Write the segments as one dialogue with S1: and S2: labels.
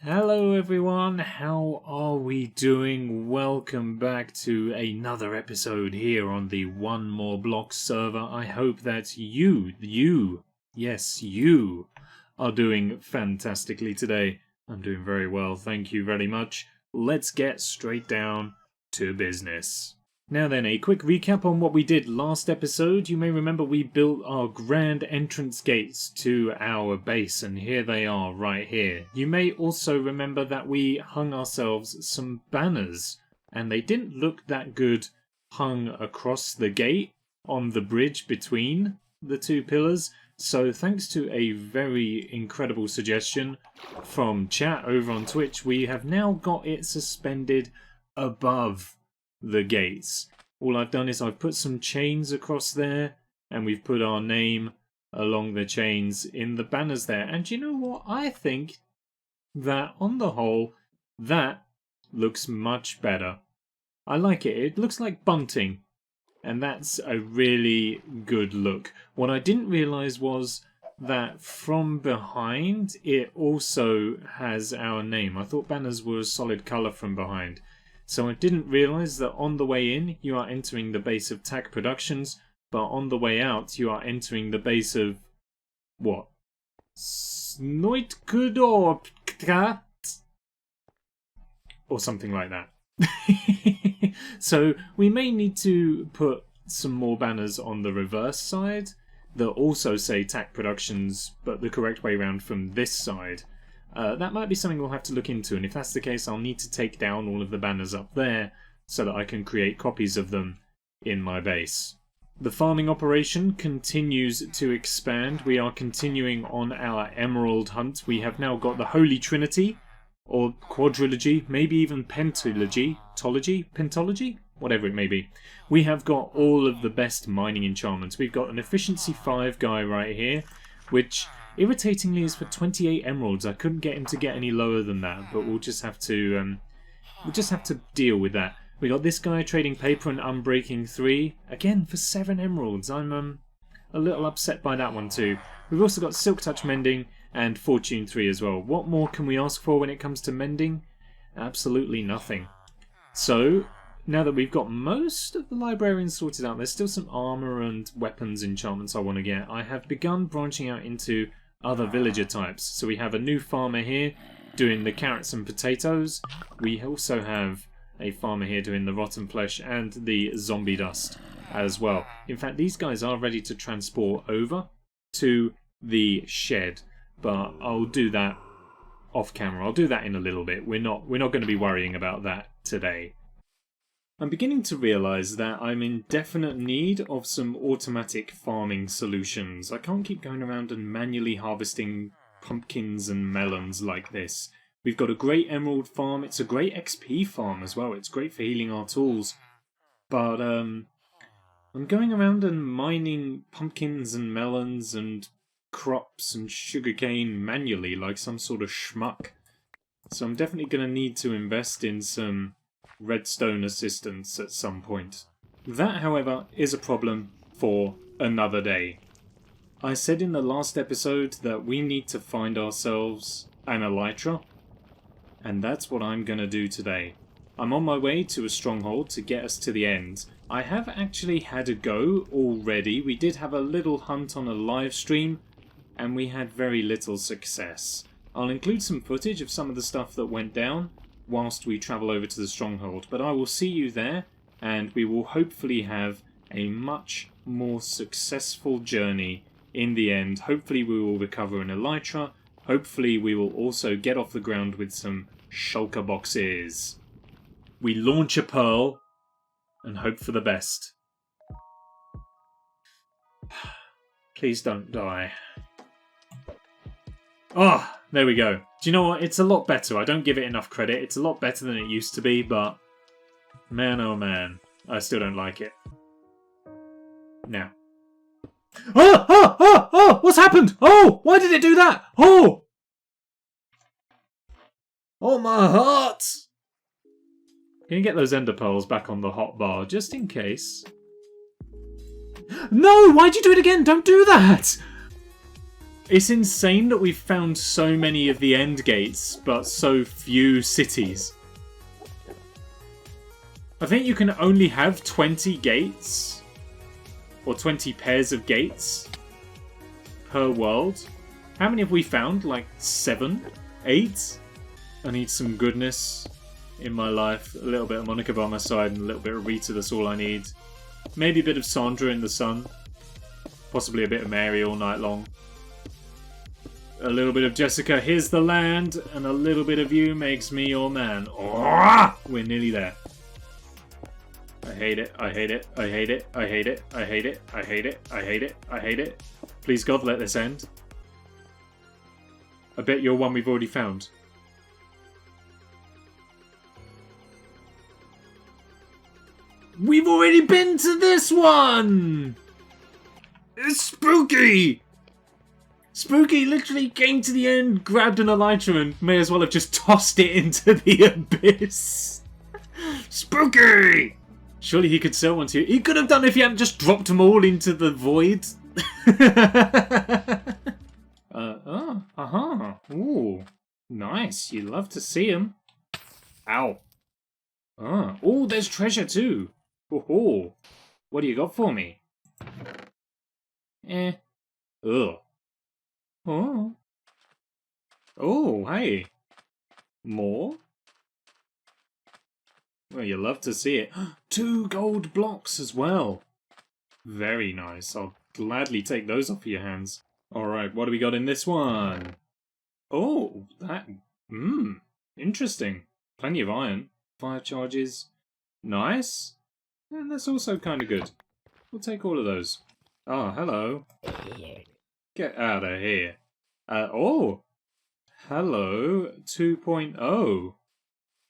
S1: Hello everyone, how are we doing? Welcome back to another episode here on the One More Block server. I hope that yes you, are doing fantastically today. I'm doing very well, thank you very much. Let's get straight down to business. Now then, a quick recap on what we did last episode. You may remember we built our grand entrance gates to our base, and here they are right here. You may also remember that we hung ourselves some banners, and they didn't look that good hung across the gate on the bridge between the two pillars. So thanks to a very incredible suggestion from chat over on Twitch, we have now got it suspended above the gates. All I've done is I've put some chains across there, and we've put our name along the chains in the banners there. And you know what? I think that on the whole, that looks much better. I like it. It looks like bunting, and that's a really good look. What I didn't realise was that from behind it also has our name. I thought banners were a solid colour from behind. So I didn't realise that on the way in you are entering the base of TAC Productions, but on the way out you are entering the base of what? Snoitkudorpka? Or something like that. So we may need to put some more banners on the reverse side that also say TAC Productions, but the correct way around from this side. That might be something we'll have to look into, and if that's the case, I'll need to take down all of the banners up there so that I can create copies of them in my base. The farming operation continues to expand. We are continuing on our emerald hunt. We have now got the Holy Trinity, or quadrilogy, maybe even pentalogy, pentology, whatever it may be. We have got all of the best mining enchantments. We've got an efficiency 5 guy right here, which irritatingly is for 28 emeralds. I couldn't get him to get any lower than that, but we'll just have to deal with that. We got this guy trading paper and unbreaking 3 again for 7 emeralds. I'm a little upset by that one too. We've also got silk touch mending and fortune 3 as well. What more can we ask for when it comes to mending? Absolutely nothing. So now that we've got most of the librarians sorted out, there's still some armor and weapons enchantments I want to get. I have begun branching out into other villager types. So we have a new farmer here doing the carrots and potatoes. We also have a farmer here doing the rotten flesh and the zombie dust as well. In fact, these guys are ready to transport over to the shed, but I'll do that off camera. I'll do that in a little bit. We're not going to be worrying about that today. I'm beginning to realise that I'm in definite need of some automatic farming solutions. I can't keep going around and manually harvesting pumpkins and melons like this. We've got a great emerald farm. It's a great XP farm as well. It's great for healing our tools. But I'm going around and mining pumpkins and melons and crops and sugarcane manually like some sort of schmuck. So I'm definitely going to need to invest in some redstone assistance at some point. That, however, is a problem for another day. I said in the last episode that we need to find ourselves an elytra, and that's what I'm going to do today. I'm on my way to a stronghold to get us to the end. I have actually had a go already. We did have a little hunt on a live stream, and we had very little success. I'll include some footage of some of the stuff that went down whilst we travel over to the stronghold, but I will see you there, and we will hopefully have a much more successful journey in the end. Hopefully we will recover an elytra. Hopefully we will also get off the ground with some shulker boxes. We launch a pearl and hope for the best. Please don't die. Ah! There we go. Do you know what? It's a lot better. I don't give it enough credit. It's a lot better than it used to be, but man, oh man, I still don't like it. Now. Oh! Oh! Oh! Oh! What's happened? Oh! Why did it do that? Oh! Oh, my heart! Can you get those ender pearls back on the hotbar, just in case? No! Why'd you do it again? Don't do that! It's insane that we've found so many of the end gates, but so few cities. I think you can only have 20 gates, or 20 pairs of gates per world. How many have we found? Like 7? 8? I need some goodness in my life. A little bit of Monica by my side and a little bit of Rita, that's all I need. Maybe a bit of Sandra in the sun. Possibly a bit of Mary all night long. A little bit of Jessica, here's the land, and a little bit of you makes me your man. Oh, we're nearly there. I hate it, I hate it, I hate it, I hate it, I hate it, I hate it, I hate it, I hate it. Please God, let this end. I bet you're one we've already found. We've already been to this one! It's spooky! Spooky literally came to the end, grabbed an elytra, and may as well have just tossed it into the abyss. Spooky! Surely he could sell one to you. He could have done if he hadn't just dropped them all into the void. Ooh, nice. You love to see him. Ow. Oh, there's treasure too. Oh, what do you got for me? Ugh. Oh. Oh, hey. More? Well, you love to see it. 2 gold blocks as well. Very nice. I'll gladly take those off of your hands. Alright, what do we got in this one? Oh, that... interesting. Plenty of iron. 5 charges. Nice. And that's also kind of good. We'll take all of those. Oh, hello. Get out of here. Oh! Hello, 2.0. Have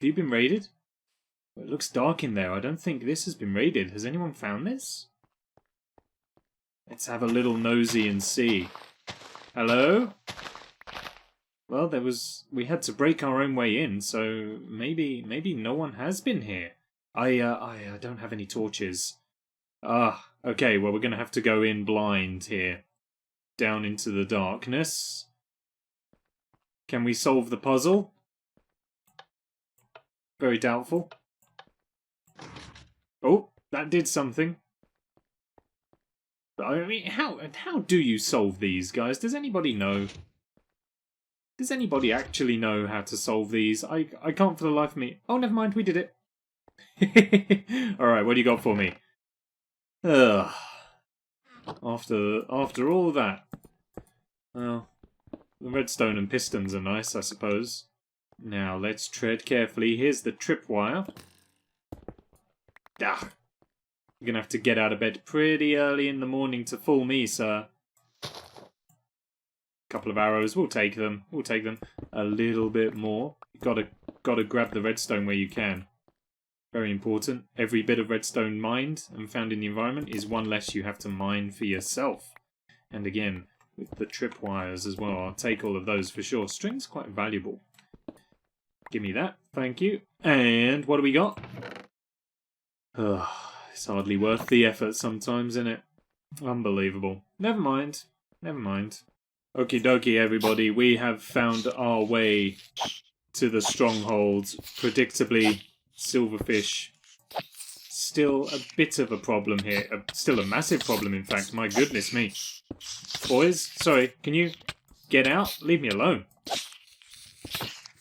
S1: you been raided? Well, it looks dark in there. I don't think this has been raided. Has anyone found this? Let's have a little nosy and see. Hello? Well, we had to break our own way in, so maybe no one has been here. I don't have any torches. Okay, well, we're going to have to go in blind here. Down into the darkness. Can we solve the puzzle? Very doubtful. Oh, that did something. I mean, how do you solve these, guys? Does anybody know? Does anybody actually know how to solve these? I can't for the life of me. Oh, never mind, we did it. Alright, what do you got for me? Ugh. After all that. Well, the redstone and pistons are nice, I suppose. Now, let's tread carefully. Here's the tripwire. Ah. You're gonna have to get out of bed pretty early in the morning to fool me, sir. Couple of arrows, we'll take them. We'll take them. A little bit more. You gotta grab the redstone where you can. Very important. Every bit of redstone mined and found in the environment is one less you have to mine for yourself. And again, with the tripwires as well, I'll take all of those for sure. String's quite valuable. Give me that, thank you. And what do we got? Ugh, it's hardly worth the effort sometimes, isn't it? Unbelievable. Never mind. Never mind. Okie dokie, everybody. We have found our way to the stronghold. Predictably, silverfish. Still a bit of a problem here. Still a massive problem, in fact. My goodness me. Boys, sorry, can you get out? Leave me alone.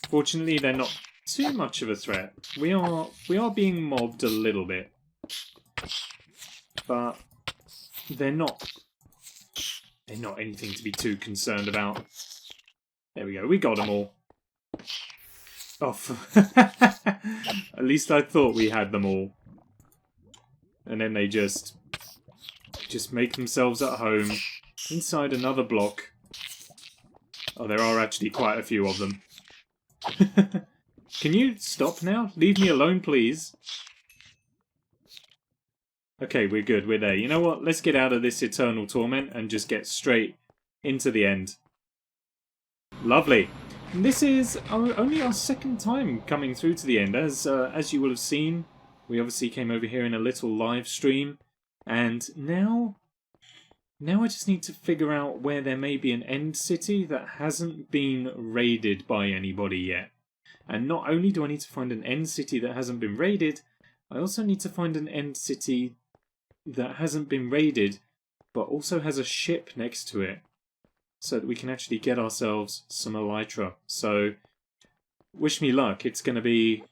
S1: Fortunately, they're not too much of a threat. We are being mobbed a little bit. But they're not anything to be too concerned about. There we go, we got them all. Oh, at least I thought we had them all. And then they just make themselves at home inside another block. Oh, there are actually quite a few of them. Can you stop now? Leave me alone, please. Okay, we're good. We're there. You know what? Let's get out of this eternal torment and just get straight into the end. Lovely. And this is only our second time coming through to the end. As you will have seen, we obviously came over here in a little live stream. And now Now I just need to figure out where there may be an end city that hasn't been raided by anybody yet. And not only do I need to find an end city that hasn't been raided, I also need to find an end city that hasn't been raided, but also has a ship next to it, so that we can actually get ourselves some elytra. So, wish me luck. It's going to be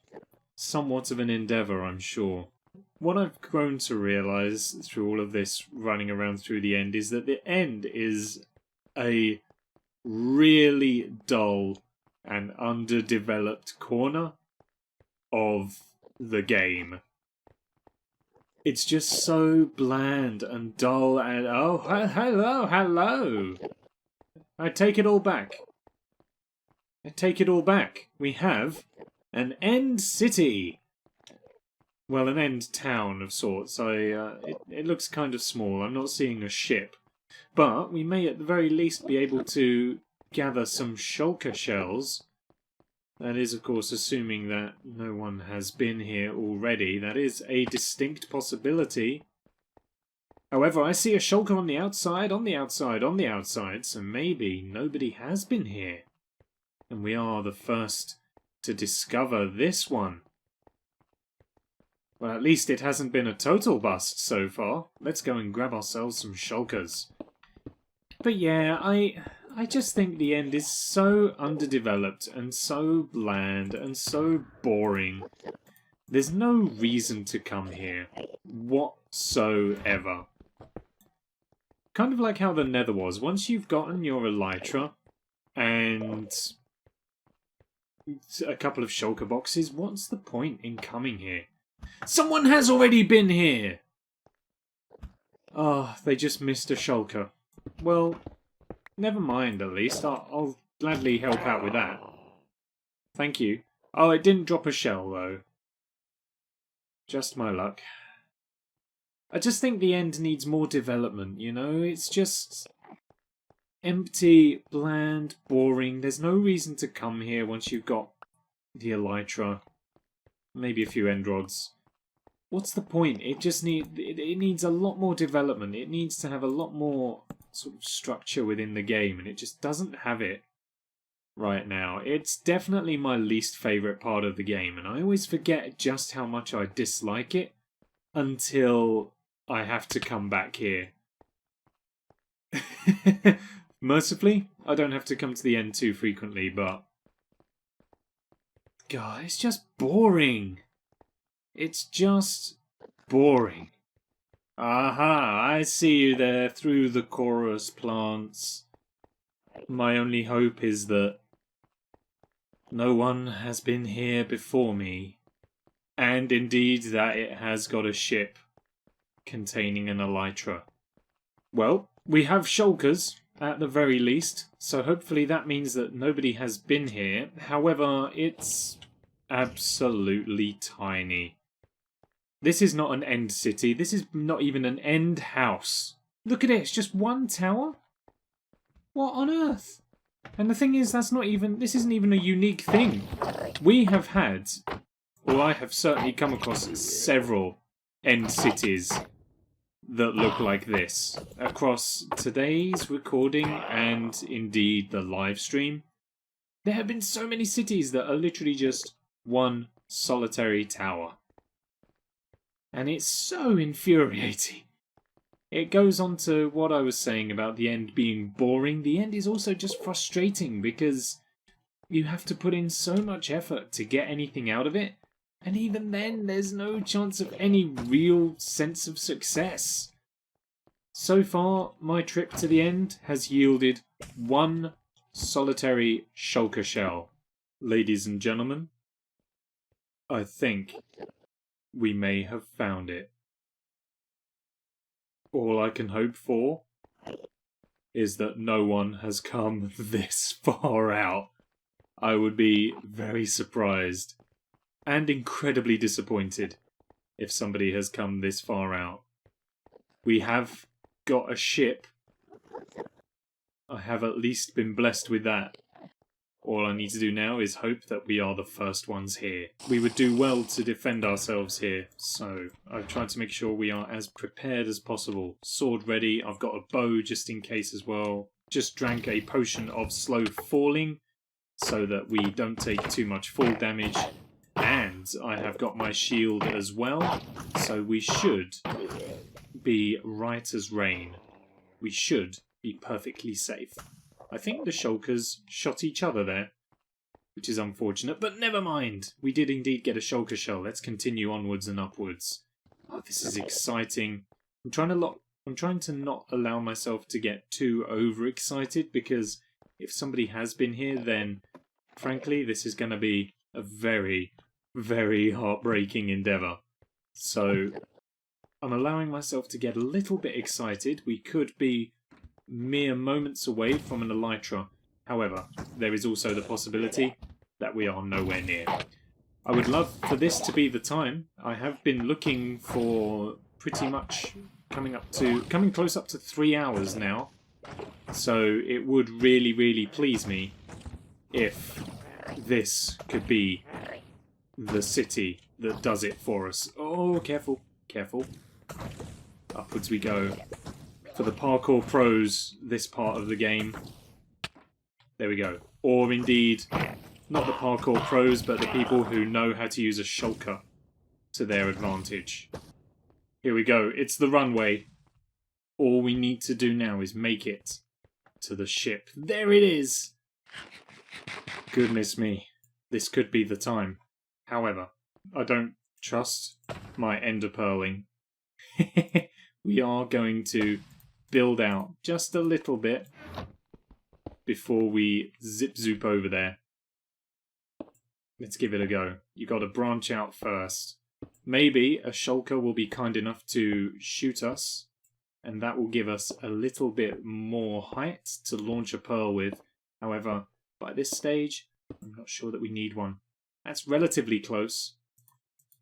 S1: somewhat of an endeavour, I'm sure. What I've grown to realise through all of this running around through the end is that the end is a really dull and underdeveloped corner of the game. It's just so bland and dull and... Oh, hello! I take it all back. We have an end city. Well, an end town of sorts. It looks kind of small. I'm not seeing a ship. But we may at the very least be able to gather some shulker shells. That is, of course, assuming that no one has been here already. That is a distinct possibility. However, I see a shulker on the outside, so maybe nobody has been here. And we are the first to discover this one. Well, at least it hasn't been a total bust so far. Let's go and grab ourselves some shulkers. But yeah, I just think the end is so underdeveloped and so bland and so boring. There's no reason to come here whatsoever. Kind of like how the Nether was. Once you've gotten your elytra and a couple of shulker boxes, what's the point in coming here? Someone has already been here! Oh, they just missed a shulker. Well, never mind at least. I'll gladly help out with that. Thank you. Oh, it didn't drop a shell though. Just my luck. I just think the end needs more development, you know? It's just empty, bland, boring. There's no reason to come here once you've got the elytra. Maybe a few end rods. What's the point? It needs a lot more development. It needs to have a lot more sort of structure within the game, and it just doesn't have it right now. It's definitely my least favourite part of the game, and I always forget just how much I dislike it until I have to come back here. Mercifully, I don't have to come to the end too frequently, but... God, it's just boring. It's just boring. Aha, I see you there through the chorus plants. My only hope is that no one has been here before me, and indeed that it has got a ship containing an elytra. Well, we have shulkers, at the very least, so hopefully that means that nobody has been here. However, it's absolutely tiny. This is not an end city. This is not even an end house. Look at it, it's just one tower? What on earth? And the thing is, this isn't even a unique thing. We have had, or I have certainly come across several end cities that look like this across today's recording and indeed the live stream. There have been so many cities that are literally just one solitary tower. And it's so infuriating. It goes on to what I was saying about the end being boring. The end is also just frustrating because you have to put in so much effort to get anything out of it. And even then, there's no chance of any real sense of success. So far, my trip to the end has yielded one solitary shulker shell. Ladies and gentlemen, I think we may have found it. All I can hope for is that no one has come this far out. I would be very surprised and incredibly disappointed if somebody has come this far out. We have got a ship. I have at least been blessed with that. All I need to do now is hope that we are the first ones here. We would do well to defend ourselves here, so I've tried to make sure we are as prepared as possible. Sword ready, I've got a bow just in case as well. Just drank a potion of slow falling so that we don't take too much fall damage. And I have got my shield as well, so we should be right as rain. We should be perfectly safe. I think the shulkers shot each other there, which is unfortunate, but never mind. We did indeed get a shulker shell. Let's continue onwards and upwards. Oh, this is exciting. I'm trying to not allow myself to get too overexcited, because if somebody has been here, then frankly, this is going to be a very, very heartbreaking endeavour. So I'm allowing myself to get a little bit excited. We could be mere moments away from an elytra. However, there is also the possibility that we are nowhere near. I would love for this to be the time. I have been looking for pretty much coming close up to 3 hours now. So it would really, really please me if this could be the city that does it for us. Oh, careful, careful. Upwards we go. For the parkour pros, this part of the game. There we go. Or indeed, not the parkour pros, but the people who know how to use a shulker to their advantage. Here we go. It's the runway. All we need to do now is make it to the ship. There it is! Goodness me. This could be the time. However, I don't trust my ender pearling. We are going to build out just a little bit before we zip-zoop over there. Let's give it a go. You got to branch out first. Maybe a shulker will be kind enough to shoot us, and that will give us a little bit more height to launch a pearl with. However, by this stage, I'm not sure that we need one. That's relatively close,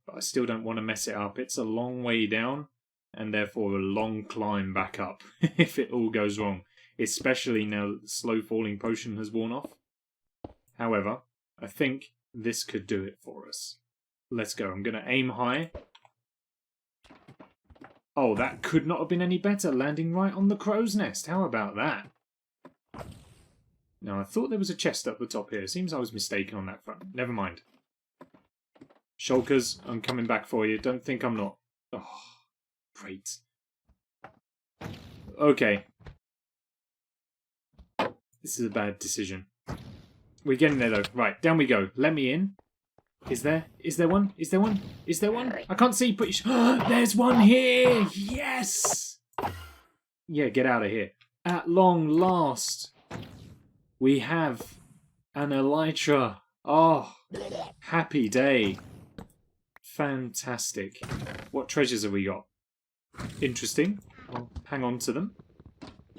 S1: but I still don't want to mess it up. It's a long way down, and therefore a long climb back up if it all goes wrong, especially now that the slow falling potion has worn off. However, I think this could do it for us. Let's go. I'm going to aim high. Oh, that could not have been any better, landing right on the crow's nest. How about that? Now, I thought there was a chest up the top here. Seems I was mistaken on that front. Never mind. Shulkers, I'm coming back for you. Don't think I'm not. Oh, great. Okay. This is a bad decision. We're getting there, though. Right, down we go. Let me in. Is there one? Is there one? Is there one? I can't see. There's one here! Yes! Yeah, get out of here. At long last, we have an elytra. Oh, happy day. Fantastic. What treasures have we got? Interesting. I'll hang on to them.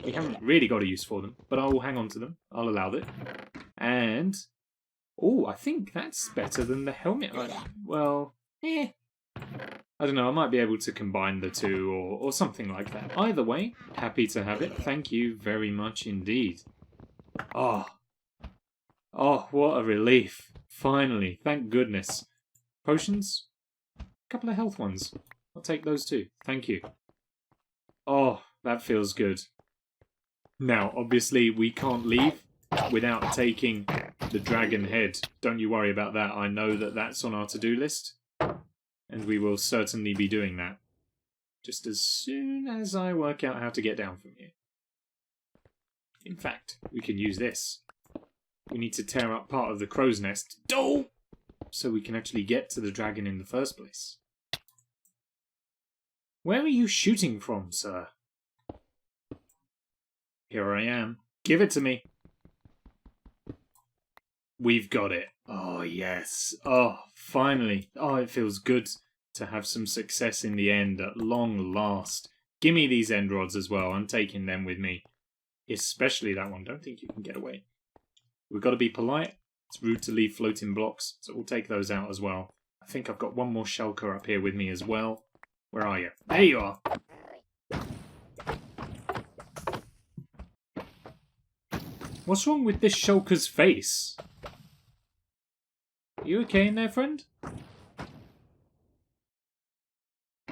S1: We haven't really got a use for them, but I will hang on to them. I'll allow it. And oh, I think that's better than the helmet. Well, I don't know. I might be able to combine the two or something like that. Either way, happy to have it. Thank you very much indeed. Oh, what a relief. Finally, thank goodness. Potions? A couple of health ones. I'll take those too. Thank you. Oh, that feels good. Now, obviously, we can't leave without taking the dragon head. Don't you worry about that. I know that that's on our to-do list, and we will certainly be doing that just as soon as I work out how to get down from here. In fact, we can use this. We need to tear up part of the crow's nest so we can actually get to the dragon in the first place. Where are you shooting from, sir? Here I am. Give it to me. We've got it. Oh, yes. Oh, finally. Oh, it feels good to have some success in the end at long last. Gimme these end rods as well. I'm taking them with me. Especially that one. Don't think you can get away. We've got to be polite. It's rude to leave floating blocks, so we'll take those out as well. I think I've got one more shulker up here with me as well. Where are you? There you are. What's wrong with this shulker's face? You okay in there, friend?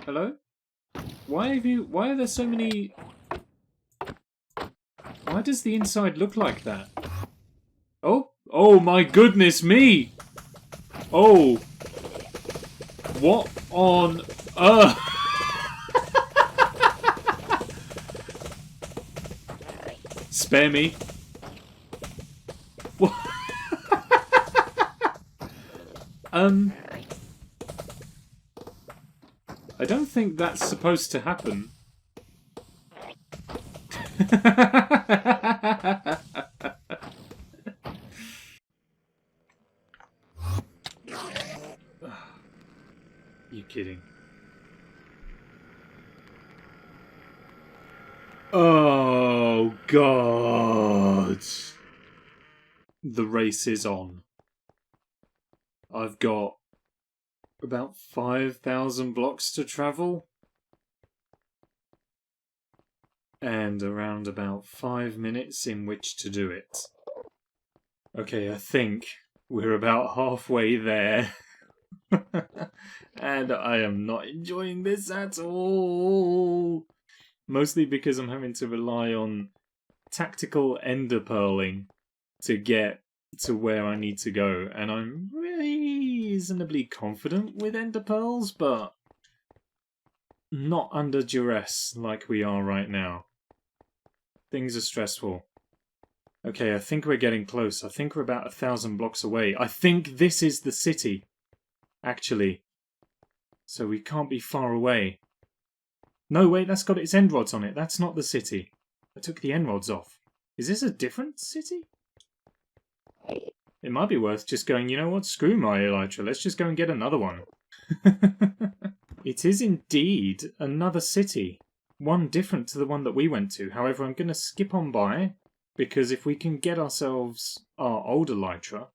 S1: Hello? Why are there so many... Why does the inside look like that? Oh! Oh my goodness me! Oh! What on earth? Spare me. What? I don't think that's supposed to happen. You kidding? Oh God! The race is on. I've got about 5,000 blocks to travel. And around about 5 minutes in which to do it. Okay, I think we're about halfway there. And I am not enjoying this at all. Mostly because I'm having to rely on tactical ender pearling to get to where I need to go. And I'm reasonably confident with ender pearls, but not under duress like we are right now. Things are stressful. Okay, I think we're getting close. I think we're about 1,000 blocks away. I think this is the city, actually. So we can't be far away. No, wait, that's got its end rods on it. That's not the city. I took the end rods off. Is this a different city? It might be worth just going, you know what, screw my elytra. Let's just go and get another one. It is indeed another city. One different to the one that we went to. However, I'm going to skip on by, because if we can get ourselves our old elytra,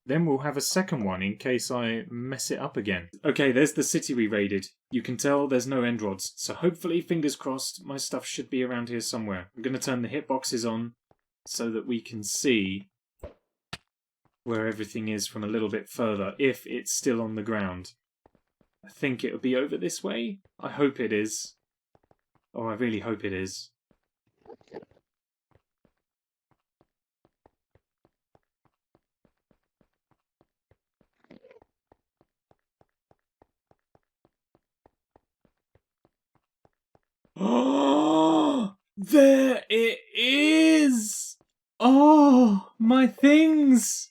S1: then we'll have a second one in case I mess it up again. Okay, there's the city we raided. You can tell there's no end rods, so hopefully, fingers crossed, my stuff should be around here somewhere. I'm going to turn the hitboxes on so that we can see where everything is from a little bit further, if it's still on the ground. I think it'll be over this way. I hope it is. Oh, I really hope it is. Oh, there it is! Oh, my things!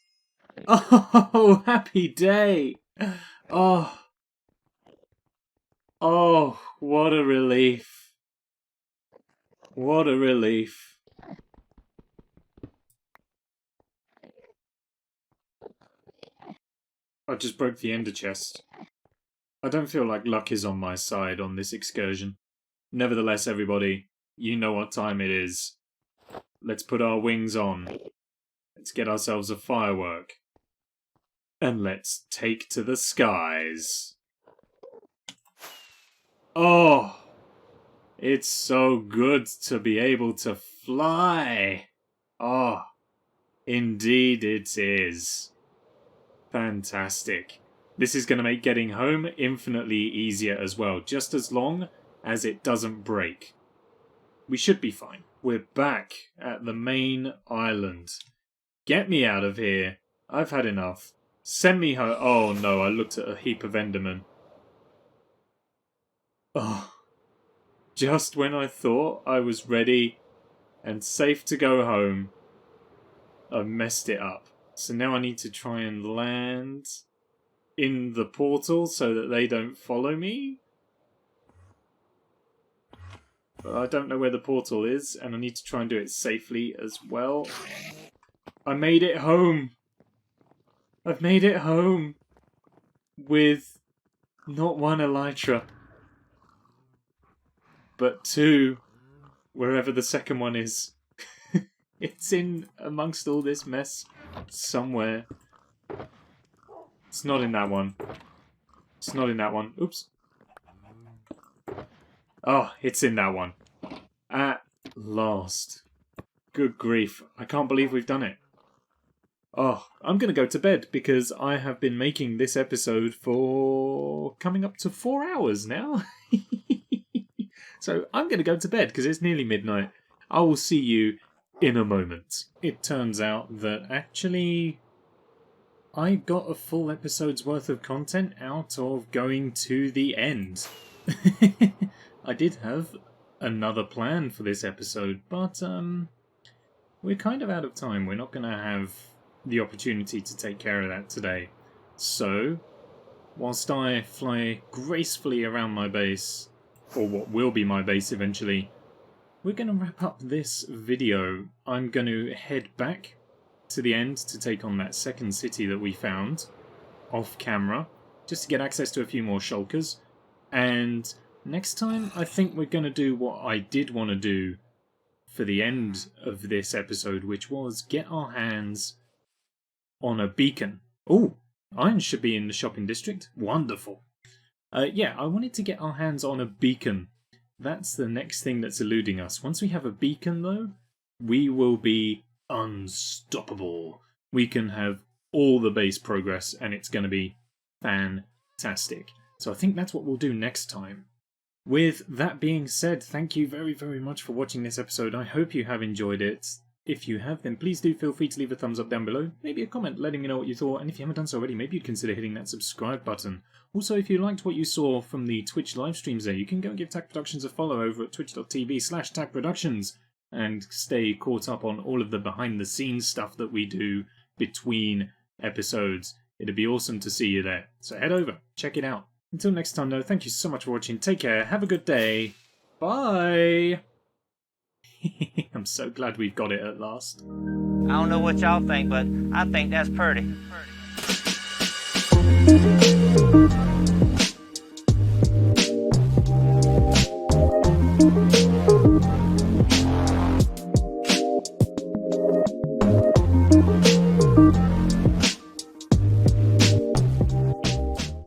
S1: Oh, happy day! Oh, oh, what a relief! What a relief! I just broke the ender chest. I don't feel like luck is on my side on this excursion. Nevertheless, everybody, you know what time it is. Let's put our wings on. Let's get ourselves a firework. And let's take to the skies. Oh, it's so good to be able to fly. Oh, indeed it is. Fantastic. This is going to make getting home infinitely easier as well, just as long as it doesn't break. We should be fine. We're back at the main island. Get me out of here. I've had enough. Send me home. Oh no, I looked at a heap of Endermen. Oh. Just when I thought I was ready and safe to go home, I messed it up. So now I need to try and land in the portal so that they don't follow me. But I don't know where the portal is, and I need to try and do it safely as well. I made it home! I've made it home! With not one elytra, but two, wherever the second one is. It's in amongst all this mess somewhere. It's not in that one. It's not in that one. Oops. Oh, it's in that one. At last. Good grief. I can't believe we've done it. Oh, I'm going to go to bed because I have been making this episode for coming up to 4 hours now. So I'm going to go to bed because it's nearly midnight. I will see you in a moment. It turns out that actually I got a full episode's worth of content out of going to the end. I did have another plan for this episode, but we're kind of out of time. We're not going to have the opportunity to take care of that today. So, whilst I fly gracefully around my base, or what will be my base eventually, we're going to wrap up this video. I'm going to head back to the end to take on that second city that we found off camera, just to get access to a few more shulkers. And next time, I think we're going to do what I did want to do for the end of this episode, which was get our hands on a beacon. Oh, iron should be in the shopping district. Wonderful. Yeah, I wanted to get our hands on a beacon. That's the next thing that's eluding us. Once we have a beacon, though, we will be unstoppable. We can have all the base progress, and it's going to be fantastic. So I think that's what we'll do next time. With that being said, thank you very, very much for watching this episode. I hope you have enjoyed it. If you have, then please do feel free to leave a thumbs up down below. Maybe a comment letting me know what you thought. And if you haven't done so already, maybe you'd consider hitting that subscribe button. Also, if you liked what you saw from the Twitch live streams there, you can go and give Tack Productions a follow over at twitch.tv/TackProductions and stay caught up on all of the behind-the-scenes stuff that we do between episodes. It'd be awesome to see you there. So head over, check it out. Until next time, though, thank you so much for watching. Take care. Have a good day. Bye. I'm so glad we've got it at last.
S2: I don't know what y'all think, but I think that's pretty.